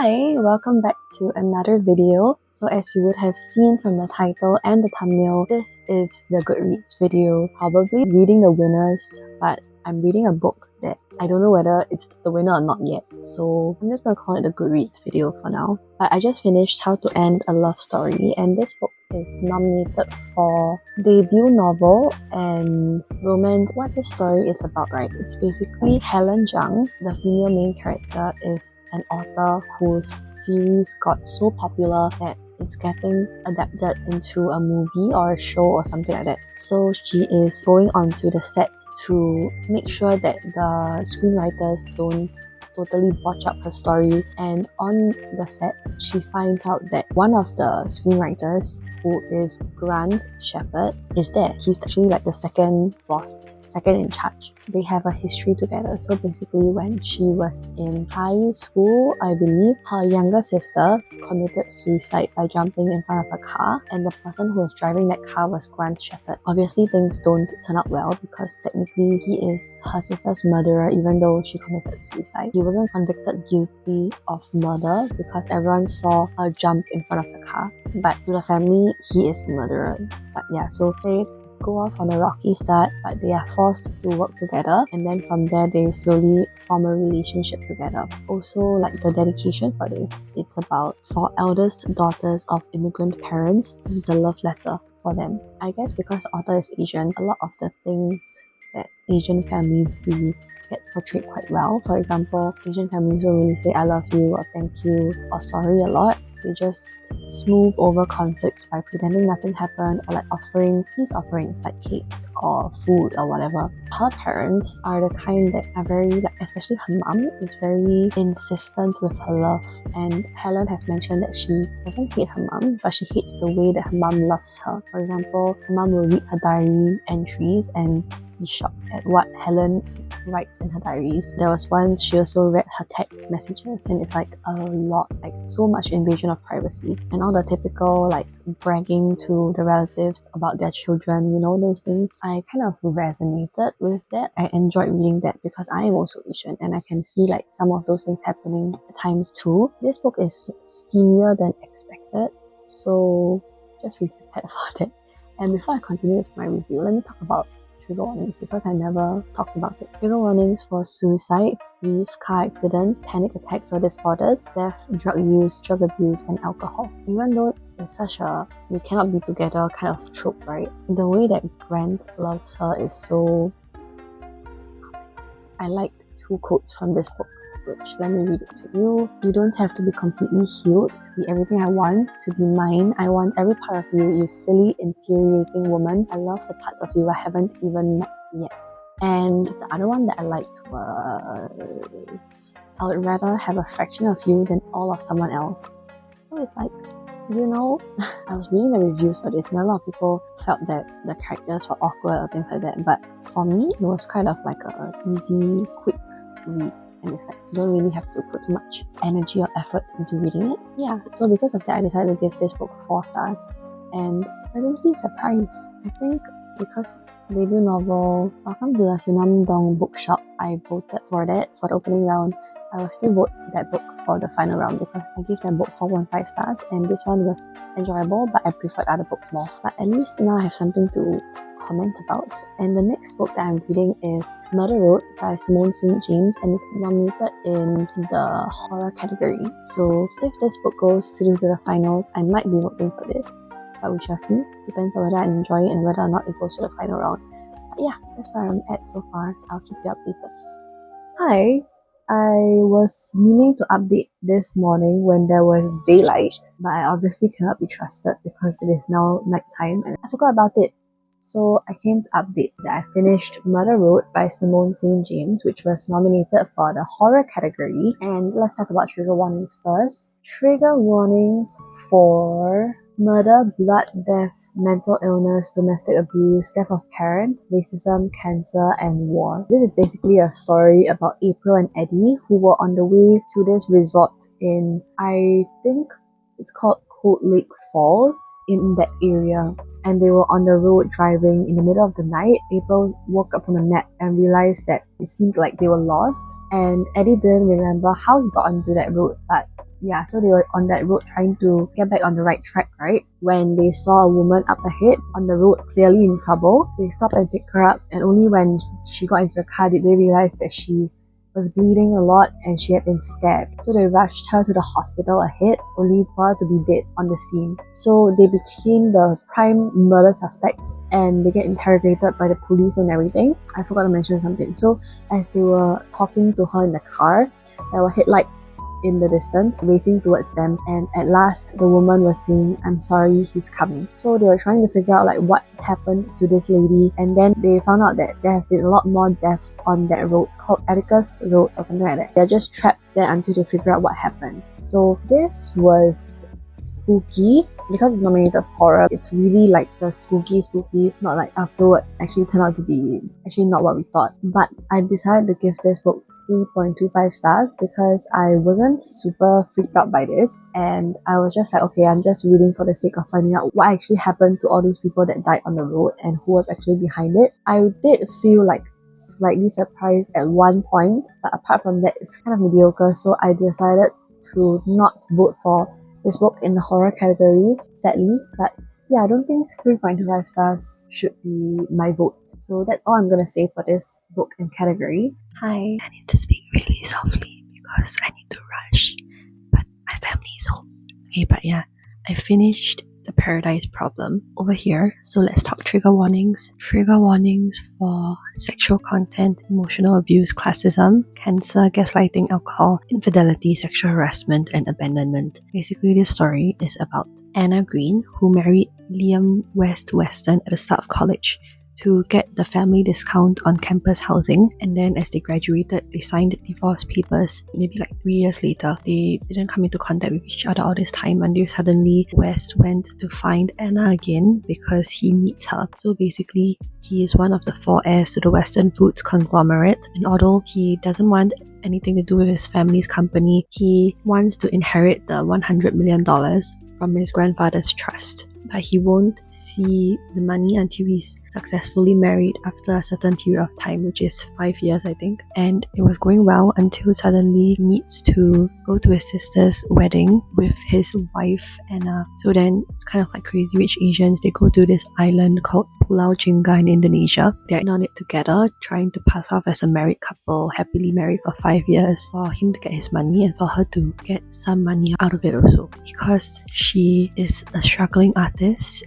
Hi, welcome back to another video. So as you would have seen from the title and the thumbnail, this is the GoodReads video. Probably reading the winners, but I'm reading a book that I don't know whether it's the winner or not yet. So I'm just gonna call it the GoodReads video for now. But I just finished How to End a Love Story, and this book is nominated for debut novel and romance. What this story is about, right? It's basically Helen Zhang, the female main character, is an author whose series got so popular that it's getting adapted into a movie or a show or something like that. So she is going onto the set to make sure that the screenwriters don't totally botch up her story, and on the set she finds out that one of the screenwriters, who is Grant Shepherd, is there. He's actually like the second boss, second in charge. They have a history together. So basically when she was in high school, I believe, her younger sister committed suicide by jumping in front of a car, and the person who was driving that car was Grant Shepherd. Obviously things don't turn out well because technically he is her sister's murderer even though she committed suicide. He wasn't convicted guilty of murder because everyone saw her jump in front of the car, but to the family he is the murderer. But yeah, so they go off on a rocky start, but they are forced to work together, and then from there they slowly form a relationship together. Also, like the dedication for this, it's about for eldest daughters of immigrant parents. This is a love letter for them. I guess because the author is Asian, a lot of the things that Asian families do gets portrayed quite well. For example, Asian families don't really say I love you or thank you or sorry a lot. They just smooth over conflicts by pretending nothing happened, or like offering peace offerings like cakes or food or whatever. Her parents are the kind that are very, like, especially her mum is very insistent with her love, and Helen has mentioned that she doesn't hate her mum, but she hates the way that her mum loves her. For example, her mum will read her diary entries and be shocked at what Helen writes in her diaries. There was once she also read her text messages, and it's like a lot, like so much invasion of privacy and all the typical like bragging to the relatives about their children, you know, those things. I kind of resonated with that. I enjoyed reading that because I am also Asian and I can see like some of those things happening at times too. This book is steamier than expected, so just be prepared for that. And before I continue with my review, let me talk about trigger warnings because I never talked about it. Trigger warnings for suicide, grief, car accidents, panic attacks or disorders, death, drug use, drug abuse, and alcohol. Even though it's such a they cannot be together kind of trope, right? The way that Grant loves her is so... I liked two quotes from this book, which let me read it to you. You don't have to be completely healed to be everything I want, to be mine. I want every part of you, you silly, infuriating woman. I love the parts of you I haven't even met yet. And the other one that I liked was, I would rather have a fraction of you than all of someone else. So it's like, you know, I was reading the reviews for this and a lot of people felt that the characters were awkward or things like that. But for me, it was kind of like a easy, quick read. And it's like, you don't really have to put too much energy or effort into reading it. Yeah, so because of that, I decided to give this book 4 stars. And pleasantly surprised. I think because debut novel, Welcome to the Hunam Dong Bookshop, I voted for that for the opening round. I will still vote that book for the final round because I gave that book 4.5 stars, and this one was enjoyable, but I preferred other book more. But at least now I have something to comment about. And the next book that I'm reading is Murder Road by Simone St. James, and it's nominated in the horror category. So if this book goes through to the finals, I might be voting for this, but we shall see. Depends on whether I enjoy it and whether or not it goes to the final round. But yeah, that's where I'm at so far. I'll keep you updated. Hi, I was meaning to update this morning when there was daylight, but I obviously cannot be trusted because it is now nighttime and I forgot about it. So I came to update that I finished Murder Road by Simone St. James, which was nominated for the horror category. And let's talk about trigger warnings first. Trigger warnings for murder, blood, death, mental illness, domestic abuse, death of parent, racism, cancer, and war. This is basically a story about April and Eddie, who were on the way to this resort in, I think it's called Cold Lake Falls, in that area. And they were on the road driving in the middle of the night. April woke up from a nap and realized that it seemed like they were lost. And Eddie didn't remember how he got onto that road, but Yeah, so they were on that road trying to get back on the right track, right? When they saw a woman up ahead on the road, clearly in trouble, they stopped and picked her up, and only when she got into the car did they realize that she was bleeding a lot and she had been stabbed. So they rushed her to the hospital ahead, only for her to be dead on the scene. So they became the prime murder suspects and they get interrogated by the police and everything. I forgot to mention something. So as they were talking to her in the car, there were headlights in the distance racing towards them, and at last the woman was saying, "I'm sorry, he's coming." So they were trying to figure out like what happened to this lady, and then they found out that there have been a lot more deaths on that road called Atticus Road or something like that. They're just trapped there until they figure out what happens. So this was spooky. Because it's nominated for horror, it's really like the spooky, not like afterwards actually turned out to be actually not what we thought. But I decided to give this book 3.25 stars because I wasn't super freaked out by this, and I was just like, okay, I'm just reading for the sake of finding out what actually happened to all these people that died on the road and who was actually behind it. I did feel like slightly surprised at one point, but apart from that, it's kind of mediocre, so I decided to not vote for this book in the horror category, sadly. But yeah, I don't think 3.25 stars should be my vote. So that's all I'm gonna say for this book and category. Hi. I need to speak really softly because I need to rush, but my family is home. Okay, but yeah, I finished The Paradise Problem over here. So let's talk trigger warnings. Trigger warnings for sexual content, emotional abuse, classism, cancer, gaslighting, alcohol, infidelity, sexual harassment, and abandonment. Basically, this story is about Anna Green, who married Liam Weston at the start of college to get the family discount on campus housing, and then as they graduated they signed divorce papers. Maybe like 3 years later they didn't come into contact with each other all this time until suddenly West went to find Anna again because he needs her. So basically he is one of the 4 heirs to the Western Foods conglomerate, and although he doesn't want anything to do with his family's company, he wants to inherit the $100 million from his grandfather's trust. But he won't see the money until he's successfully married after a certain period of time, which is 5 years, I think. And it was going well until suddenly he needs to go to his sister's wedding with his wife Anna. So then it's kind of like Crazy Rich Asians. They go to this island called Pulau Chinga in Indonesia. They're on it together, trying to pass off as a married couple, happily married for 5 years, for him to get his money and for her to get some money out of it also. Because she is a struggling artist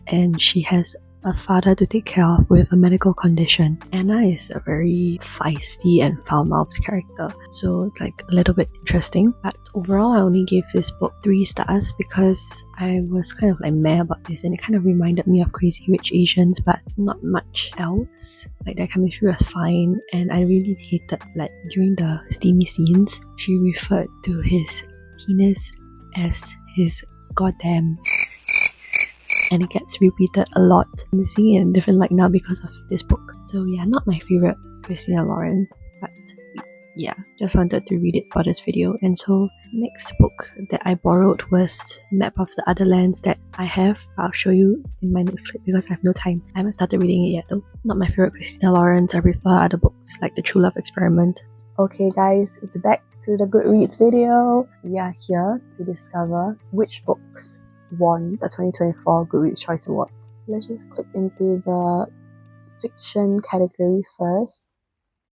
and she has a father to take care of with a medical condition. Anna is a very feisty and foul-mouthed character, so it's like a little bit interesting. But overall I only gave this book 3 stars because I was kind of like meh about this, and it kind of reminded me of Crazy Rich Asians, but not much else. Like their chemistry was fine, and I really hated like during the steamy scenes she referred to his penis as his goddamn, and it gets repeated a lot. I'm seeing it in different light now because of this book. So yeah, not my favorite Christina Lauren, but yeah, just wanted to read it for this video. And so next book that I borrowed was Map of the Other Lands that I have. I'll show you in my next clip because I have no time. I haven't started reading it yet though. Not my favorite Christina Lauren. I prefer other books like The True Love Experiment. Okay guys, it's back to the GoodReads video. We are here to discover which books won the 2024 GoodReads Choice Awards. Let's just click into the fiction category first.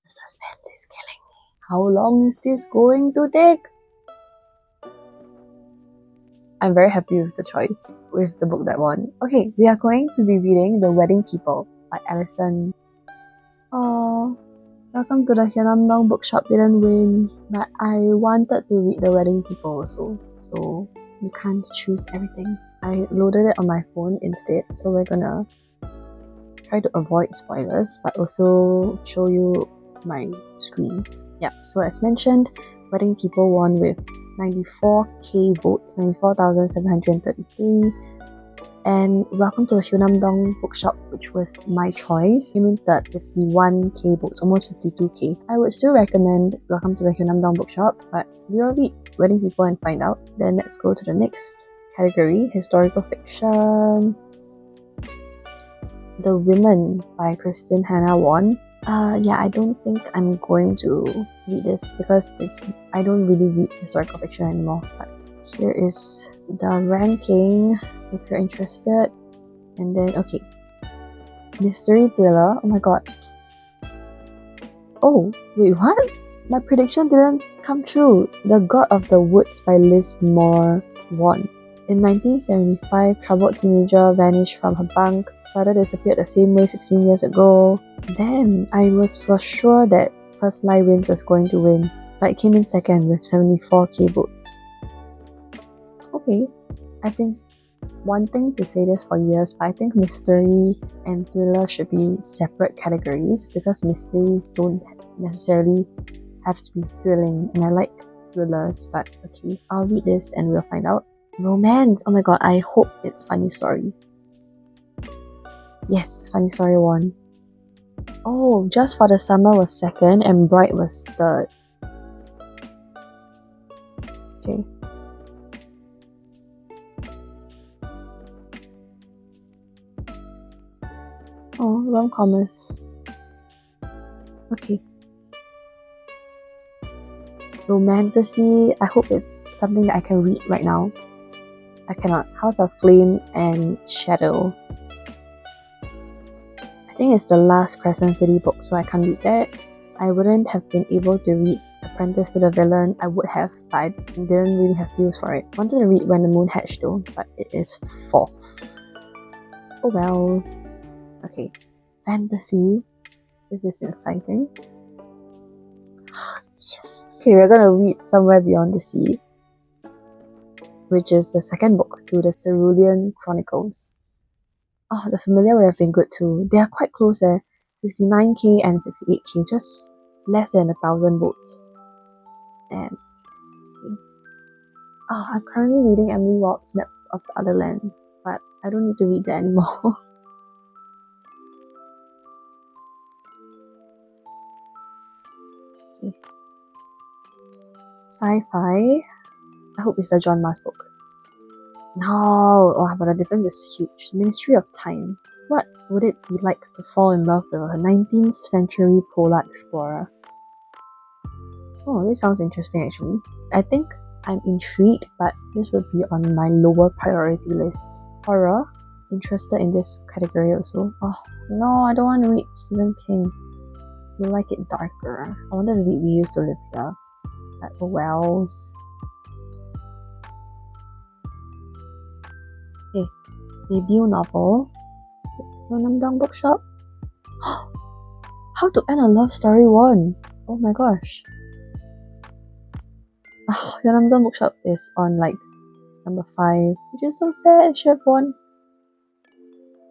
The suspense is killing me. How long is this going to take? I'm very happy with the choice, with the book that won. Okay, we are going to be reading The Wedding People by Alison. Oh, welcome to the Hyunamdong bookshop didn't win, but I wanted to read The Wedding People also, so you can't choose everything. I loaded it on my phone instead, so we're gonna try to avoid spoilers but also show you my screen. Yeah, so as mentioned, Wedding People won with 94k votes, 94,733. And welcome to the Hyunamdong bookshop, which was my choice. Came in third, 51k votes, almost 52k. I would still recommend Welcome to the Hyunamdong bookshop, but we'll read Wedding People and find out. Then let's go to the next category, historical fiction. The Women by Kristin Hannah won. Yeah, I don't think I'm going to read this because I don't really read historical fiction anymore. But here is the ranking if you're interested. And then, okay. Mystery thriller. Oh my god. Oh, wait, what? My prediction didn't come true. The God of the Woods by Liz Moore won. In 1975, troubled teenager vanished from her bunk. Father disappeared the same way 16 years ago. Damn, I was for sure that First Lie Wins was going to win, but it came in second with 74k votes. Okay, I've been wanting to say this for years, but I think mystery and thriller should be separate categories because mysteries don't necessarily have to be thrilling, and I like thrillers, but okay, I'll read this and we'll find out. Romance! Oh my god, I hope it's Funny Story. Yes, Funny Story won. Oh, Just for the Summer was second and Bright was third. Okay. Oh, rom-comers. Okay. Romantasy, I hope it's something that I can read right now. I cannot. House of Flame and Shadow. I think it's the last Crescent City book, so I can't read that. I wouldn't have been able to read Apprentice to the Villain. I would have, but I didn't really have feels for it. Wanted to read When the Moon Hatched though, but it is fourth. Oh well. Okay. Fantasy. This is exciting. Yes! Okay, we're gonna read Somewhere Beyond the Sea, which is the second book to the Cerulean Chronicles. Oh, The Familiar would have been good too. They are quite close 69k and 68k, just less than 1,000 votes. Damn. Okay. Oh, I'm currently reading Emily Wald's Map of the Other Lands, but I don't need to read that anymore. Okay. Sci-fi. I hope it's the John Maas book. No! Oh, but the difference is huge. Ministry of Time. What would it be like to fall in love with a 19th century polar explorer? Oh, this sounds interesting actually. I think I'm intrigued, but this would be on my lower priority list. Horror. Interested in this category also. Oh, no, I don't want to read Stephen King. You like it darker. I wanted to read We Used to Live Here. But oh wells. Okay. Debut novel. Yeonam-dong Bookshop. How to End a Love Story won. Oh my gosh. Oh, Yeonam-dong Bookshop is on like number 5, which is so sad. It should have won.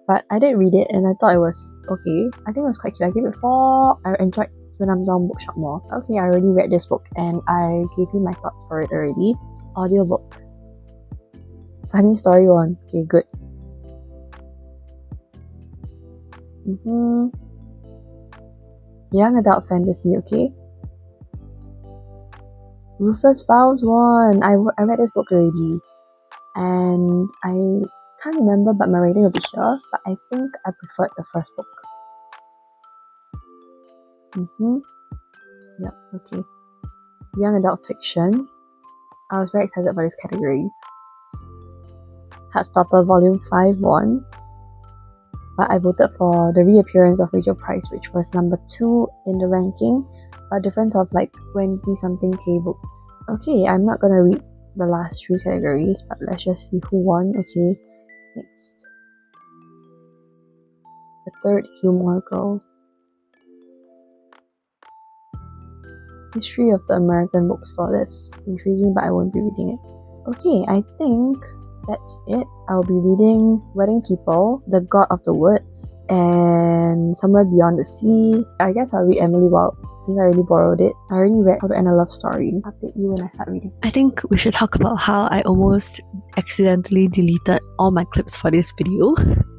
But I did read it and I thought it was okay. I think it was quite cute. I gave it 4. I enjoyed Yeonam-dong Bookshop more. Okay, I already read this book and I gave you my thoughts for it already. Audiobook. Funny Story won. Okay, good. Young adult fantasy, okay. Ruthless Vows won. I read this book already, and I can't remember, but my rating will be here. But I think I preferred the first book. Yep. Okay. Young adult fiction. I was very excited about this category. Heartstopper Volume 5 won. But I voted for the reappearance of Rachel Price, which was number 2 in the ranking, a difference of like 20-something K votes. Okay, I'm not gonna read the last 3 categories, but let's just see who won. Okay, next. The Third Gilmore Girl. History of the American Bookstore. That's intriguing, but I won't be reading it. Okay, I think that's it. I'll be reading Wedding People, The God of the Woods, and Somewhere Beyond the Sea. I guess I'll read Emily Wild since I already borrowed it. I already read How to End a Love Story. I'll update you when I start reading. I think we should talk about how I almost accidentally deleted all my clips for this video.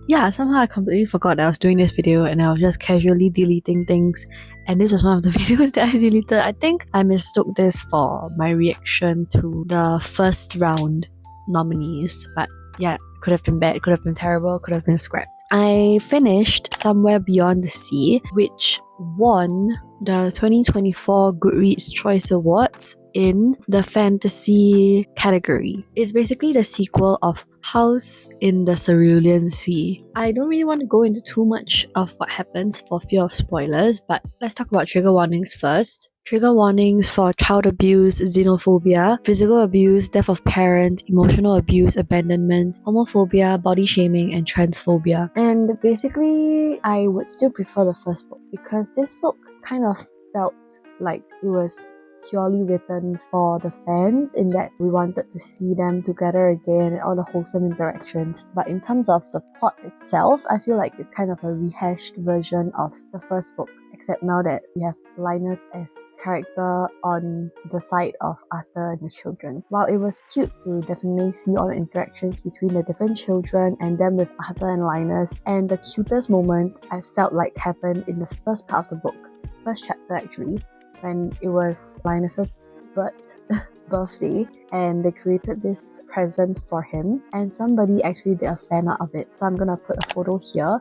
Yeah, somehow I completely forgot that I was doing this video and I was just casually deleting things, and this was one of the videos that I deleted. I think I mistook this for my reaction to the first round nominees, but yeah, could have been bad, could have been terrible, could have been scrapped. I finished Somewhere Beyond the Sea, which won the 2024 GoodReads Choice Awards in the fantasy category. It's basically the sequel of House in the Cerulean Sea. I don't really want to go into too much of what happens for fear of spoilers, but let's talk about trigger warnings first. Trigger warnings for child abuse, xenophobia, physical abuse, death of parent, emotional abuse, abandonment, homophobia, body shaming, and transphobia. And basically, I would still prefer the first book because this book kind of felt like it was purely written for the fans, in that we wanted to see them together again and all the wholesome interactions. But in terms of the plot itself, I feel like it's kind of a rehashed version of the first book, except now that we have Linus as character on the side of Arthur and the children. While it was cute to definitely see all the interactions between the different children and them with Arthur and Linus, and the cutest moment I felt like happened in the first part of the book, first chapter actually, when it was Linus's birthday and they created this present for him, and somebody actually did a fan art of it. So I'm gonna put a photo here.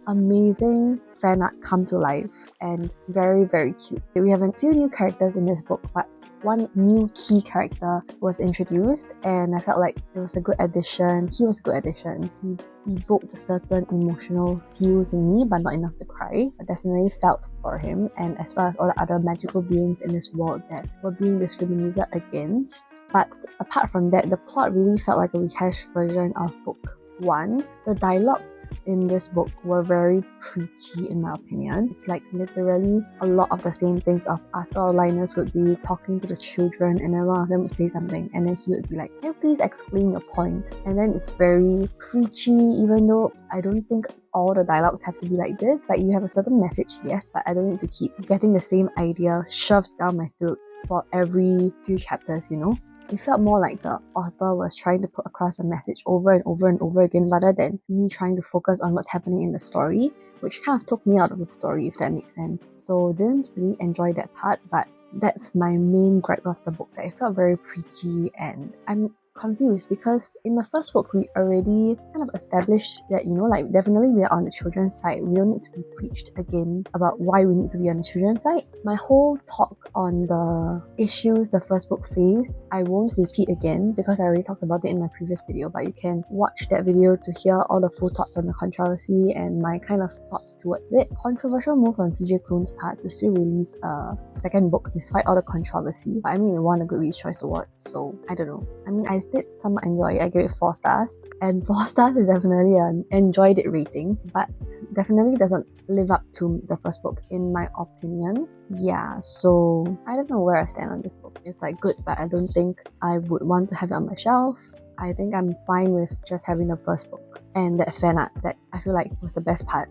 Amazing fan art come to life and very, very cute. We have a few new characters in this book, but one new key character was introduced and I felt like it was a good addition. He was a good addition. He evoked certain emotional feels in me, but not enough to cry. I definitely felt for him, and as well as all the other magical beings in this world that were being discriminated against. But apart from that, the plot really felt like a rehashed version of book 1. The dialogues in this book were very preachy in my opinion. It's like literally a lot of the same things of Arthur or Linus would be talking to the children and then one of them would say something and then he would be like, can you please explain your point? And then it's very preachy, even though I don't think all the dialogues have to be like this. Like, you have a certain message, yes, but I don't need to keep getting the same idea shoved down my throat for every few chapters, you know? It felt more like the author was trying to put across a message over and over and over again rather than me trying to focus on what's happening in the story, which kind of took me out of the story, if that makes sense. So didn't really enjoy that part, but that's my main gripe of the book, that it felt very preachy, and I'm confused because in the first book we already kind of established that, you know, like definitely we are on the children's side. We don't need to be preached again about why we need to be on the children's side. My whole talk on the issues the first book faced, I won't repeat again because I already talked about it in my previous video, but you can watch that video to hear all the full thoughts on the controversy and my kind of thoughts towards it. Controversial move on TJ Kloon's part to still release a second book despite all the controversy, but I mean, it won a GoodReads Choice Award, so I don't know. I mean, I did somewhat enjoy it. I gave it 4 stars, and 4 stars is definitely an enjoyed it rating, but definitely doesn't live up to the first book in my opinion. Yeah, so I don't know where I stand on this book. It's like good, but I don't think I would want to have it on my shelf. I think I'm fine with just having the first book and that fan art that I feel like was the best part.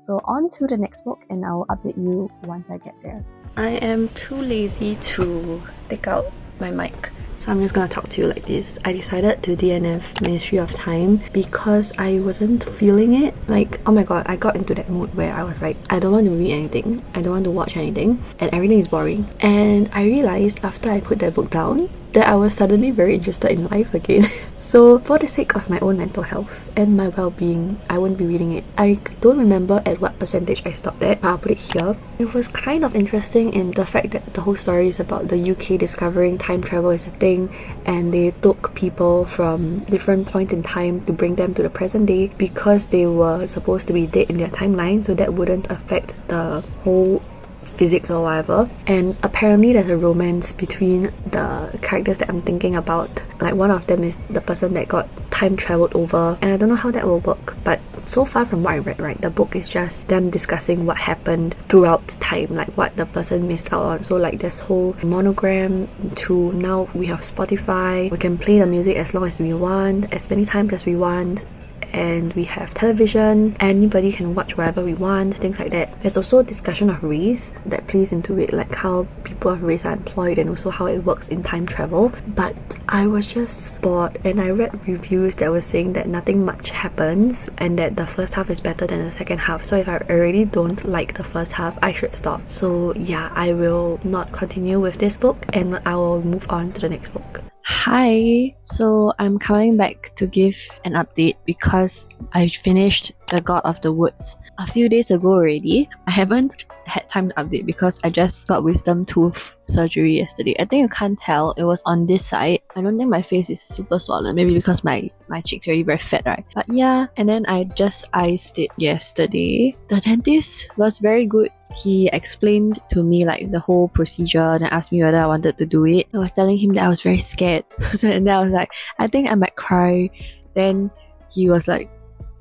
So on to the next book, and I'll update you once I get there. I am too lazy to take out my mic, so I'm just gonna talk to you like this. I decided to DNF Ministry of Time because I wasn't feeling it. Like, oh my god, I got into that mood where I was like, I don't want to read anything, I don't want to watch anything, and everything is boring. And I realized after I put that book down that I was suddenly very interested in life again. So for the sake of my own mental health and my well-being, I won't be reading it. I don't remember at what percentage I stopped at, but I'll put it here. It was kind of interesting in the fact that the whole story is about the UK discovering time travel is a thing, and they took people from different points in time to bring them to the present day because they were supposed to be dead in their timeline, so that wouldn't affect the whole physics or whatever. And apparently there's a romance between the characters that I'm thinking about. Like, one of them is the person that got time traveled over, and I don't know how that will work, but so far from what I read, right, the book is just them discussing what happened throughout time, like what the person missed out on. So like this whole monogram to now we have Spotify, we can play the music as long as we want, as many times as we want, and we have television, anybody can watch wherever we want, things like that. There's also a discussion of race that plays into it, like how people of race are employed and also how it works in time travel. But I was just bored, and I read reviews that were saying that nothing much happens and that the first half is better than the second half. So if I already don't like the first half, I should stop. So yeah, I will not continue with this book and I will move on to the next book. Hi! So I'm coming back to give an update because I finished The God of the Woods a few days ago already. I haven't had time to update because I just got wisdom tooth surgery yesterday. I think you can't tell, it was on this side. I don't think my face is super swollen, maybe because my cheeks are already very fat, right? But yeah, and then I just iced it yesterday. The dentist was very good. He explained to me like the whole procedure and asked me whether I wanted to do it. I was telling him that I was very scared. And then I was like, I think I might cry. Then he was like,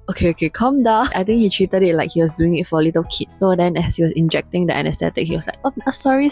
okay, calm down. I think he treated it like he was doing it for a little kid. So then as he was injecting the anesthetic, he was like, oh, sorry.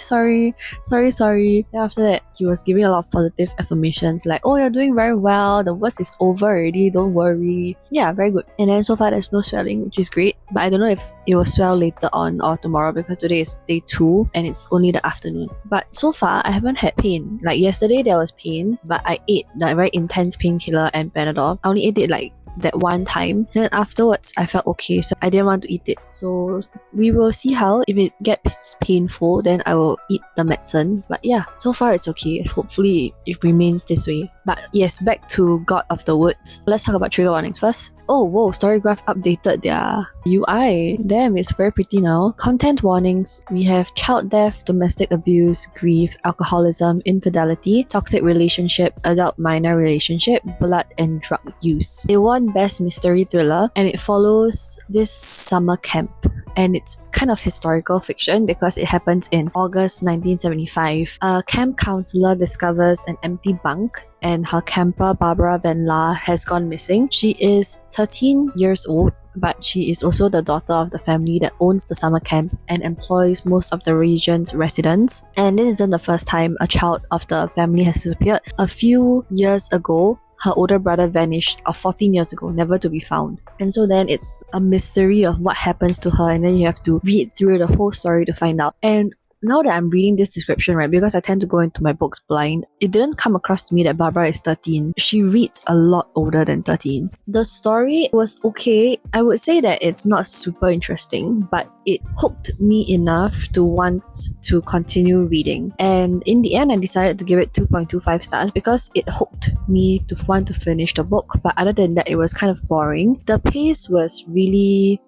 Then after that, he was giving a lot of positive affirmations like, oh, you're doing very well. The worst is over already. Don't worry. Yeah, very good. And then so far there's no swelling, which is great. But I don't know if it will swell later on or tomorrow because today is day 2 and it's only the afternoon. But so far, I haven't had pain. Like yesterday there was pain, but I ate the very intense painkiller and Panadol. I only ate it like that one time. Then afterwards I felt okay, so I didn't want to eat it. So we will see how. If it gets painful, then I will eat the medicine. But yeah, so far it's okay. Hopefully it remains this way. But yes, back to God of the Woods. Let's talk about trigger warnings first. Oh whoa, Storygraph updated their UI. Damn, it's very pretty now. Content warnings. We have child death, domestic abuse, grief, alcoholism, infidelity, toxic relationship, adult minor relationship, blood and drug use. They won Best Mystery Thriller and it follows this summer camp. And it's kind of historical fiction because it happens in August 1975. A camp counselor discovers an empty bunk and her camper Barbara Van La has gone missing. She is 13 years old, but she is also the daughter of the family that owns the summer camp and employs most of the region's residents. And this isn't the first time a child of the family has disappeared. A few years ago, her older brother vanished, or 14 years ago, never to be found. And so then it's a mystery of what happens to her, and then you have to read through the whole story to find out. And now that I'm reading this description, right, because I tend to go into my books blind, it didn't come across to me that Barbara is 13. She reads a lot older than 13. The story was okay. I would say that it's not super interesting, but it hooked me enough to want to continue reading. And in the end, I decided to give it 2.25 stars because it hooked me to want to finish the book. But other than that, it was kind of boring. The pace was really...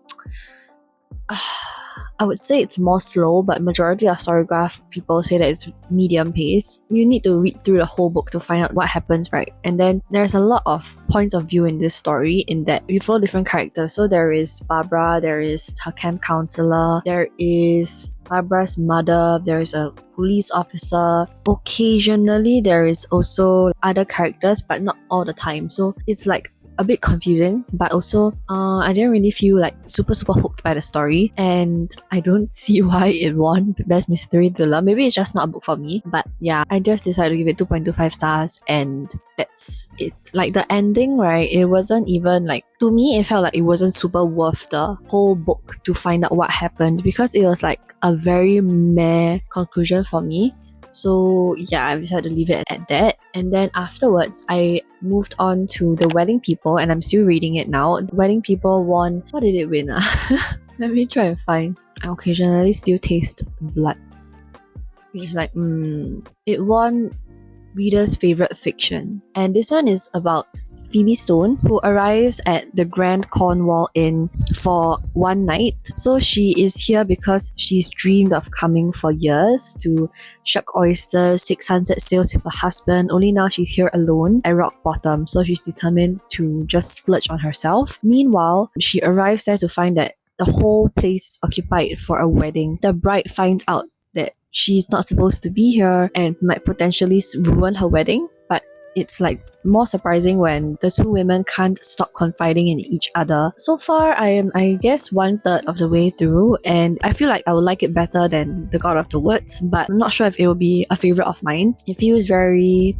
I would say it's more slow, but majority of Storygraph people say that it's medium pace. You need to read through the whole book to find out what happens, right? And then there's a lot of points of view in this story in that you follow different characters. So there is Barbara, there is her camp counselor, there is Barbara's mother, there is a police officer. Occasionally there is also other characters, but not all the time. So it's like a bit confusing, but also I didn't really feel like super hooked by the story, and I don't see why it won Best Mystery Thriller. Maybe it's just not a book for me, but yeah, I just decided to give it 2.25 stars and that's it. Like the ending, right, it wasn't even like, to me it felt like it wasn't super worth the whole book to find out what happened because it was like a very meh conclusion for me. So yeah, I decided to leave it at that. And then afterwards, I moved on to The Wedding People and I'm still reading it now. The Wedding People won... What did it win? Let me try and find. I occasionally still taste blood. Which is like, It won Reader's Favourite Fiction. And this one is about Phoebe Stone, who arrives at the Grand Cornwall Inn for one night. So she is here because she's dreamed of coming for years to shuck oysters, take sunset sails with her husband. Only now she's here alone at rock bottom, so she's determined to just splurge on herself. Meanwhile, she arrives there to find that the whole place is occupied for a wedding. The bride finds out that she's not supposed to be here and might potentially ruin her wedding, but it's like more surprising when the two women can't stop confiding in each other. So far, I am, I guess, 1/3 of the way through, and I feel like I would like it better than The God of the Woods, but I'm not sure if it will be a favourite of mine. It feels very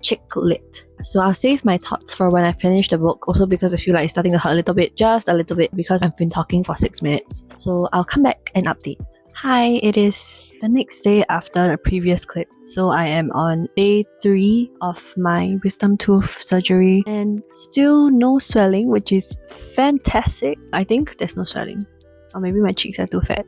chick lit. So I'll save my thoughts for when I finish the book, also because I feel like it's starting to hurt a little bit, just a little bit, because I've been talking for 6 minutes. So I'll come back and update. Hi, it is the next day after the previous clip. So I am on day 3 of my wisdom tooth surgery and still no swelling, which is fantastic. I think there's no swelling. or maybe my cheeks are too fat.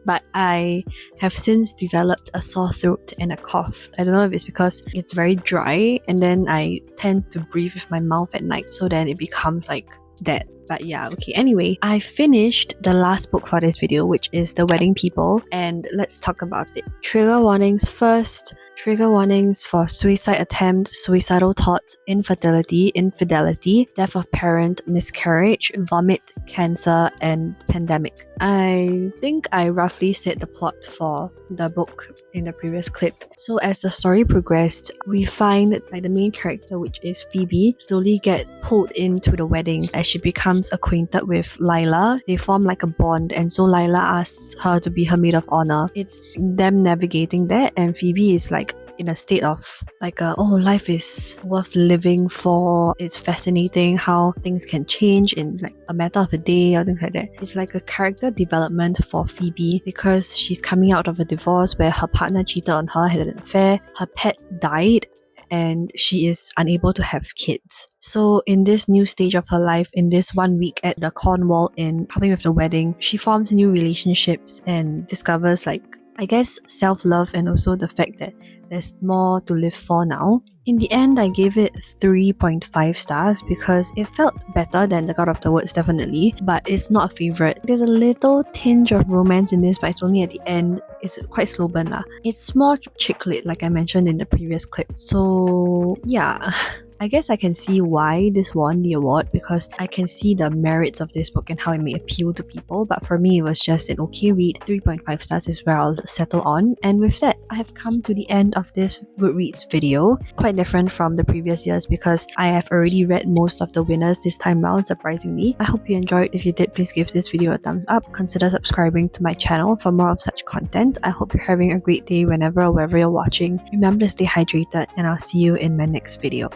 But I have since developed a sore throat and a cough. I don't know if it's because it's very dry and then I tend to breathe with my mouth at night, so then it becomes like that. But yeah, okay. Anyway, I finished the last book for this video, which is The Wedding People, and let's talk about it. Trigger warnings first. Trigger warnings for suicide attempt, suicidal thoughts, infertility, infidelity, death of parent, miscarriage, vomit, cancer, and pandemic. I think I roughly said the plot for the book in the previous clip. So as the story progressed, we find that the main character, which is Phoebe, slowly get pulled into the wedding as she becomes acquainted with Lila. They form like a bond, and so Lila asks her to be her maid of honor. It's them navigating that, and Phoebe is like in a state of like life is worth living for. It's fascinating how things can change in like a matter of a day or things like that. It's like a character development for Phoebe because she's coming out of a divorce where her partner cheated on her, had an affair, her pet died, and she is unable to have kids. So in this new stage of her life, in this 1 week at the Cornwall Inn, helping with the wedding, she forms new relationships and discovers like, I guess, self-love and also the fact that there's more to live for now. In the end, I gave it 3.5 stars because it felt better than The God of the Woods, definitely, but it's not a favourite. There's a little tinge of romance in this, but it's only at the end. It's quite slow burn lah. It's more chick lit, like I mentioned in the previous clip. So yeah, I guess I can see why this won the award because I can see the merits of this book and how it may appeal to people, but for me it was just an okay read. 3.5 stars is where I'll settle on. And with that, I have come to the end of this GoodReads video. Quite different from the previous years because I have already read most of the winners this time round, surprisingly. I hope you enjoyed. If you did, please give this video a thumbs up. Consider subscribing to my channel for more of such content. I hope you're having a great day whenever or wherever you're watching. Remember to stay hydrated, and I'll see you in my next video.